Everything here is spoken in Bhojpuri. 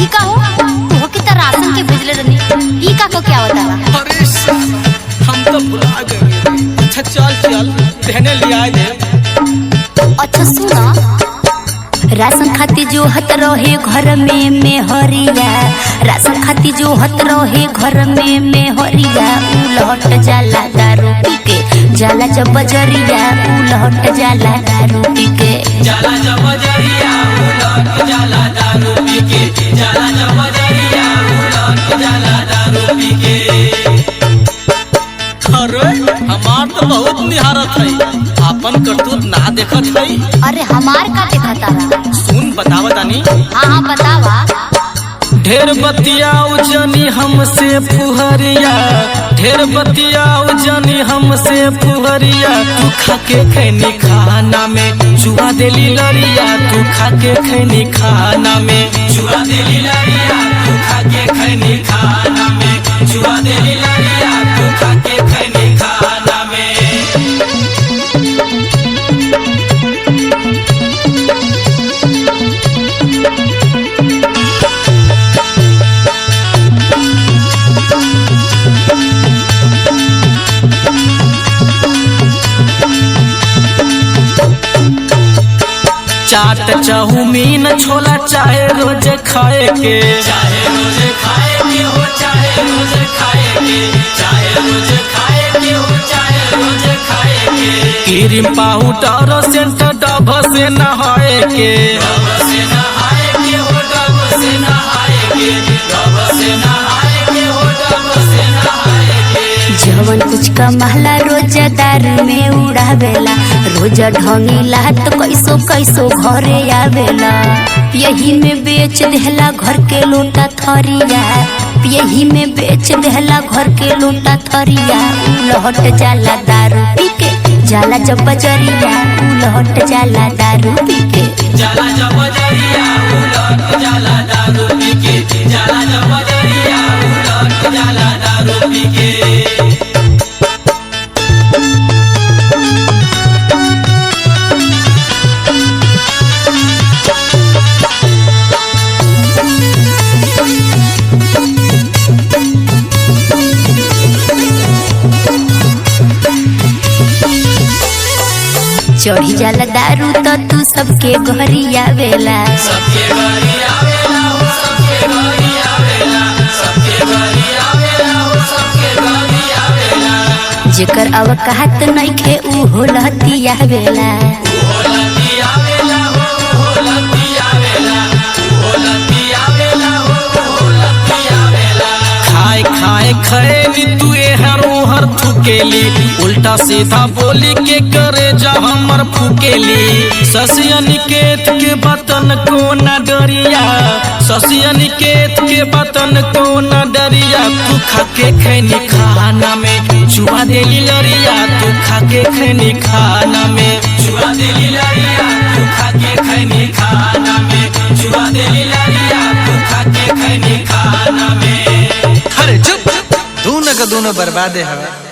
ई का हो वो की तरह राशन के भेजले रहनी ई का को क्या होता है? अरे हम तो भुला गए। अच्छा चल चल रहने लिया दे। अच्छा सुना, राशन खाती जो हत रहे घर में हरिया, राशन खाती जो हत रहे घर में हरिया, उलट जाला दारू पी के, जाला जब बजरिया, उलट जाला दारू पी के, जाला जब बजरिया, उलट जाला दारू पी के, जाला जब बजरिया, उलट जाला दारू पी के। अरे हमार तो बहुत निहारत है, अपन करतूत ना देखत है। अरे हमार का देखता रहा? सुन बतावत आनी। हाँ बतावा। ढेर बतियाऊ जनी हमसे फुहरिया, ढेर बतियाऊ जनी हमसे फुहरिया, तू खाके खैनी खाना में चुआ देली लरिया, तू खाके खैनी खाना में चुआ देली लरिया, तू खाके खैनी खाना में, चुआ देली लरिया, तू खाके खैनी खाना में। चाट चाउमीन छोला चाहे रोज खाए के, चाहे रोज खाए के हो, चाहे रोज खाए के, चाहे रोज खाए के हो, चाहे रोज खाए के। क्रीम पाउडर सेंट डब से नहाए के, डब से नहाए के हो, डब से नहाए के, डब से नहाए के हो, डब से नहाए के। जवन कुछ कमाला रोज दारू में उड़ावेला, रोज ढंगीला तो कैसो कैसो घरे आवेला, यही में बेच देहला घर के लोटा थरिया, यही में बेच देहला घर के लोटा थरिया, उलट जाला दारू पी के, जाला जब बजरिया, उलट जाला दारू पी के, जाला जब बजरिया, उलट जाला दारू पी के, जाला जब बजरिया, उलट जाला दारू पी के। चढ़ी जाला दारू तो तू सबके घरी आवेला, सबके घरी आवेला हो, सबके घरी आवेला, सबके घरी आवेला हो, सबके घरी आवेला। जेकर अवकात नइखे उ होलती आवेला, होलती आवेला हो, होलती आवेला, होलती आवेला हो, होलती आवेला। खाए खाए खैनी तू हर हर थुकेली, उल्टा सीधा बोली के करे जा हमर फुकेली, शशि अनिकेत के बतन को न डरिया, शशि अनिकेत के बतन को न डरिया, तू खाके खैनी खाना में चुआ देली लरिया, तू खाके खैनी खाना में चुआ देली लरिया, तू खाके खैनी खाना में, चुआ देली लरिया, तू खाके खैनी खाना में। अरे चुप, दोनों का दोनों बर्बादे हवे।